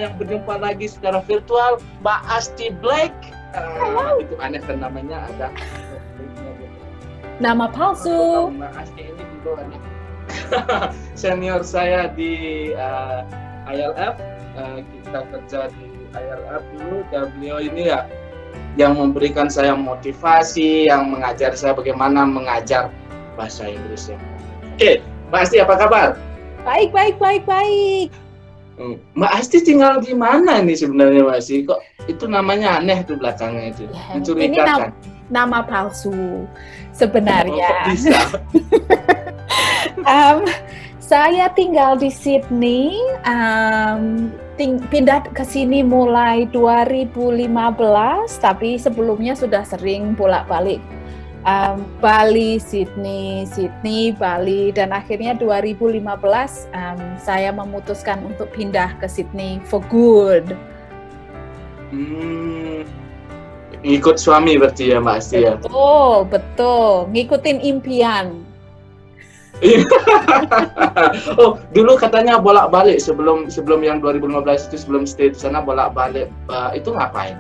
yang berjumpa lagi secara virtual, Mbak Asti Blake. Itu aneh kan namanya, ada nama palsu. Mbak Asti ini juga senior saya di ILF. Kita kerja di ILF dulu, dan beliau ini ya yang memberikan saya motivasi, yang mengajar saya bagaimana mengajar bahasa Inggris ya. Oke, Mbak Asti apa kabar? Baik. Mbak Asti tinggal di mana nih sebenarnya, Mbak Asti? Kok itu namanya aneh tuh belakangnya itu, mencurigakan. Ini nama palsu sebenarnya. Kok bisa? Saya tinggal di Sydney, pindah ke sini mulai 2015, tapi sebelumnya sudah sering bolak-balik. Bali, Sydney, Bali, dan akhirnya 2015 saya memutuskan untuk pindah ke Sydney for good. Ngikut suami berarti ya, Mbak Asti ya? Betul, ngikutin impian. Oh, dulu katanya bolak-balik sebelum yang 2015 itu, sebelum stay di sana bolak-balik. Itu ngapain?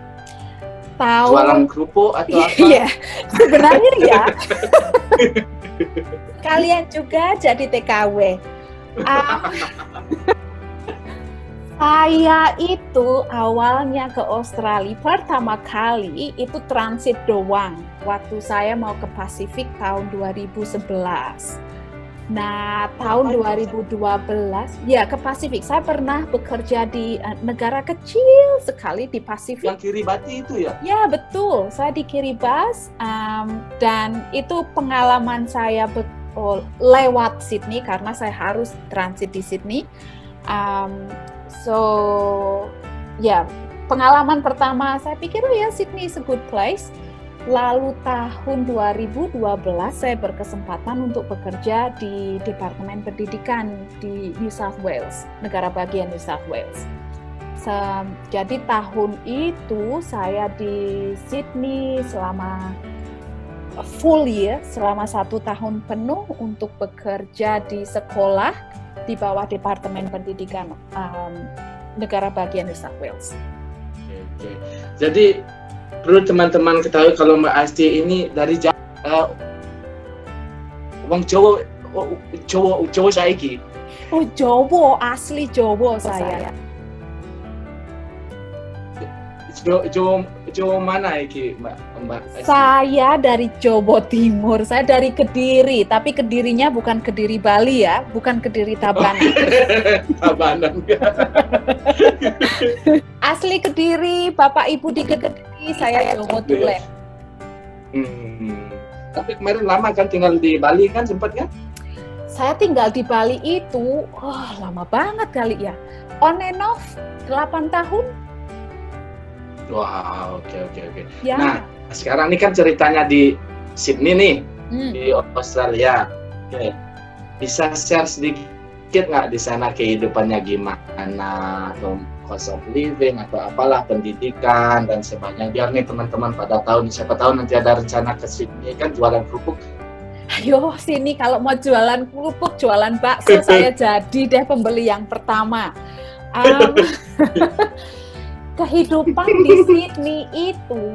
Jualan kerupuk atau apa? Iya, sebenarnya ya. Kalian juga jadi TKW. Saya itu awalnya ke Australia pertama kali itu transit doang. Waktu saya mau ke Pasifik tahun 2011. Nah, tahun 2012 ya ke Pasifik. Saya pernah bekerja di negara kecil sekali di Pasifik. Yang Kiribati itu ya? Ya, betul. Saya di Kiribati dan itu pengalaman saya lewat Sydney karena saya harus transit di Sydney. Pengalaman pertama saya pikir Sydney is a good place. Lalu tahun 2012 saya berkesempatan untuk bekerja di Departemen Pendidikan di New South Wales, negara bagian New South Wales. Jadi tahun itu saya di Sydney selama full year, selama 1 tahun penuh untuk bekerja di sekolah di bawah Departemen Pendidikan negara bagian New South Wales. Oke. Jadi perlu teman-teman ketahui kalau Mbak Asti ini dari wong Jawa saiki. Oh, Jawa, asli Jawa saya. Jawa mana iki, Mbak Asti? Saya dari Jawa Timur, saya dari Kediri, tapi Kedirinya bukan Kediri Bali ya, bukan Kediri Tabanan. Tabanan. Asli Kediri, Bapak Ibu di Kediri, saya Jawa Tulen. Tapi kemarin lama kan tinggal di Bali kan, sempat kan? Saya tinggal di Bali itu, lama banget kali ya. On and off, 8 tahun. Wah, oke. Ya. Nah, sekarang ini kan ceritanya di Sydney nih, di Australia. Oke. Bisa share sedikit nggak di sana kehidupannya gimana, atau cost of living atau apalah, pendidikan dan sebagainya, biar nih teman-teman pada tahu, siapa tahu nanti ada rencana ke Sydney kan jualan kerupuk. Ayo sini kalau mau jualan kerupuk, jualan bakso, saya jadi deh pembeli yang pertama. Kehidupan di Sydney itu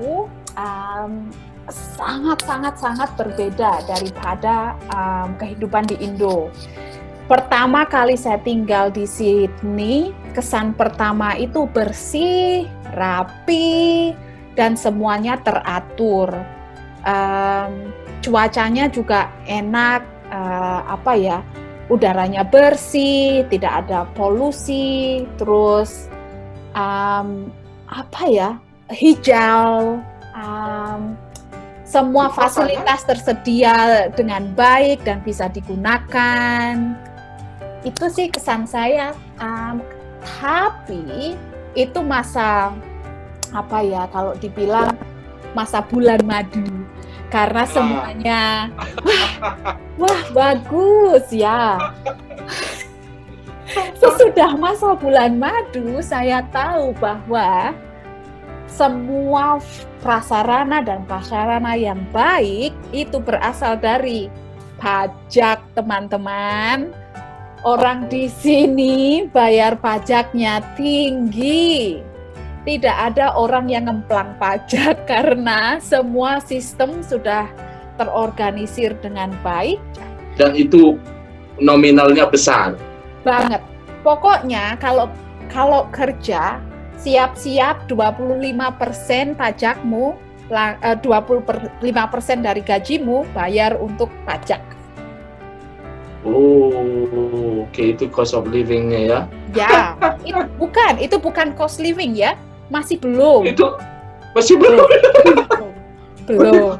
sangat berbeda daripada kehidupan di Indo. Pertama kali saya tinggal di Sydney, kesan pertama itu bersih, rapi, dan semuanya teratur. Cuacanya juga enak, udaranya bersih, tidak ada polusi, terus hijau, semua fasilitas tersedia dengan baik dan bisa digunakan. Itu sih kesan saya. Tapi itu masa kalau dibilang masa bulan madu, karena semuanya wah bagus ya. Sesudah masa bulan madu, saya tahu bahwa semua prasarana dan prasarana yang baik itu berasal dari pajak teman-teman, Orang di sini bayar pajaknya tinggi. Tidak ada orang yang ngemplang pajak karena semua sistem sudah terorganisir dengan baik. Dan itu nominalnya besar. Banget. Pokoknya kalau kerja, siap-siap 25% pajakmu, 25% dari gajimu bayar untuk pajak. Oh, oke, itu cost of living-nya ya? Ya, itu bukan cost living ya, masih belum. Itu masih belum. Belum.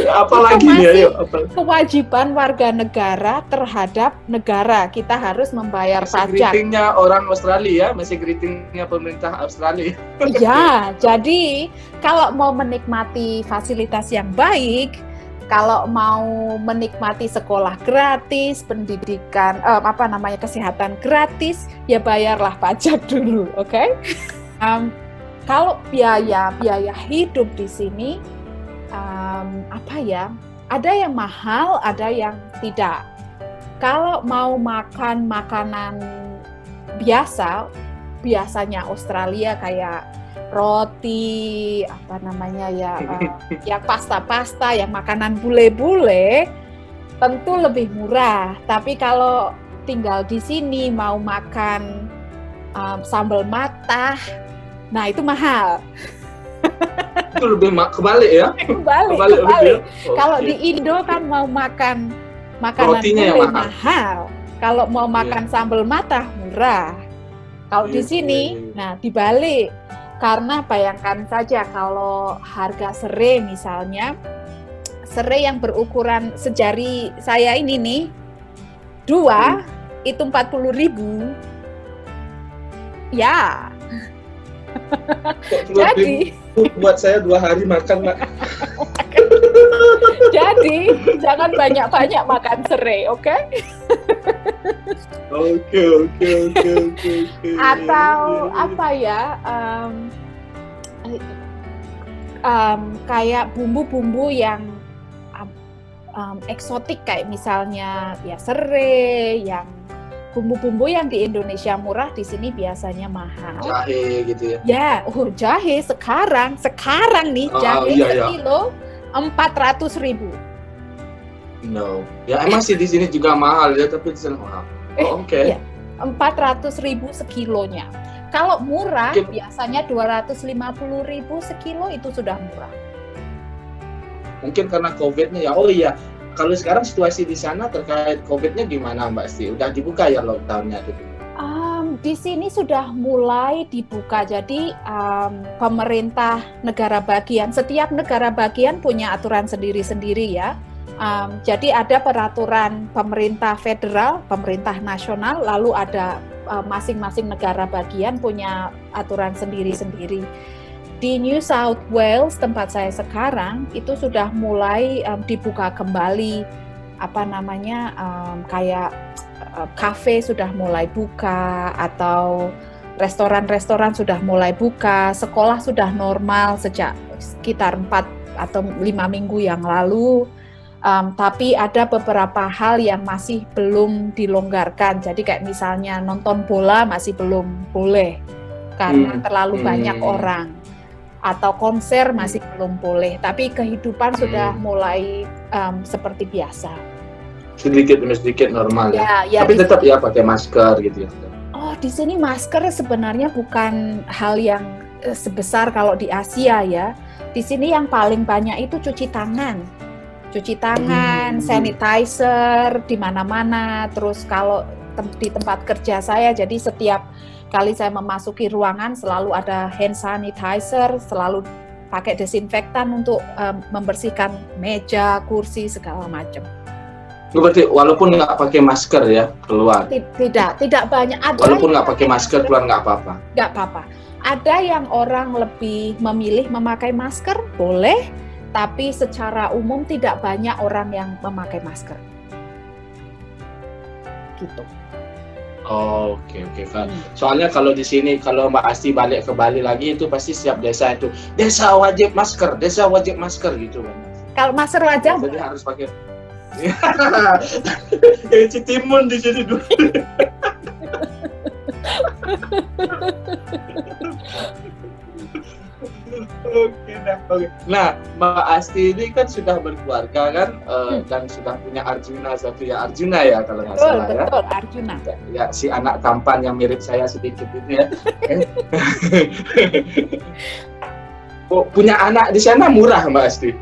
Apalagi nih, ayo. Kewajiban warga negara terhadap negara, kita harus membayar pajak. Greetingnya orang Australia, masih greetingnya pemerintah Australia. Ya, jadi kalau mau menikmati fasilitas yang baik, kalau mau menikmati sekolah gratis, pendidikan, kesehatan gratis, ya bayarlah pajak dulu, oke? Kalau biaya hidup di sini, ada yang mahal, ada yang tidak. Kalau mau makan makanan biasanya Australia kayak roti, yang pasta-pasta, yang makanan bule-bule, tentu lebih murah. Tapi kalau tinggal di sini mau makan sambal matah, nah itu mahal. Itu lebih kebalik ya? Kebalik. Kalau di Indo kan mau makan makanan bule mahal. Kalau mau makan sambal matah murah. Kalau di sini, nah dibalik. Karena bayangkan saja kalau harga serai misalnya, serai yang berukuran sejari saya ini nih, 2 itu 40.000. Ya. Jadi buat saya 2 hari makan, Mbak. Jadi jangan banyak-banyak makan serai, oke? Oke. Atau kayak bumbu-bumbu yang eksotik kayak misalnya ya serai, yang bumbu-bumbu yang di Indonesia murah di sini biasanya mahal. Jahe gitu ya? Ya, jahe sekarang nih jahe sekilo 400.000. No, ya emang sih di sini juga mahal ya, tapi di sana mahal. Oke. Ya, 400.000 sekilonya. Kalau murah biasanya 250.000 sekilo, itu sudah murah. Mungkin karena COVID-nya ya. Oh iya, kalau sekarang situasi di sana terkait COVID-nya gimana, Mbak Sti? Udah dibuka ya lockdown-nya? Di sini sudah mulai dibuka. Jadi pemerintah negara bagian, setiap negara bagian punya aturan sendiri-sendiri ya. Jadi ada peraturan pemerintah federal, pemerintah nasional, lalu ada masing-masing negara bagian punya aturan sendiri-sendiri. Di New South Wales, tempat saya sekarang, itu sudah mulai dibuka kembali, kayak kafe sudah mulai buka, atau restoran-restoran sudah mulai buka, sekolah sudah normal sejak sekitar 4 atau 5 minggu yang lalu. Tapi ada beberapa hal yang masih belum dilonggarkan. Jadi kayak misalnya nonton bola masih belum boleh karena terlalu banyak orang. Atau konser masih belum boleh. Tapi kehidupan sudah mulai seperti biasa. Sedikit demi sedikit normal ya. Tapi tetap ya pakai masker gitu ya. Oh, di sini masker sebenarnya bukan hal yang sebesar kalau di Asia ya. Di sini yang paling banyak itu cuci tangan, sanitizer di mana-mana. Terus kalau di tempat kerja saya, jadi setiap kali saya memasuki ruangan selalu ada hand sanitizer, selalu pakai desinfektan untuk membersihkan meja, kursi, segala macam. Berarti walaupun nggak pakai masker ya keluar? Tidak banyak. Walaupun nggak pakai masker keluar nggak apa-apa? Nggak apa-apa. Ada yang orang lebih memilih memakai masker, boleh. Tapi secara umum tidak banyak orang yang memakai masker. Gitu. Oke. Soalnya kalau di sini, kalau Mbak Asti balik ke Bali lagi, itu pasti setiap desa itu, desa wajib masker gitu kan. Kalau masker wajib, jadi harus pakai. Kayak Citimun di sini dulu. Oke dah, oke. Nah, Mbak Asti ini kan sudah berkeluarga kan, dan sudah punya Arjuna, Satria Arjuna ya kalau nggak salah ya. Betul, Arjuna. Ya, si anak tampan yang mirip saya sedikit itu ya. Oh, punya anak di sana murah Mbak Asti?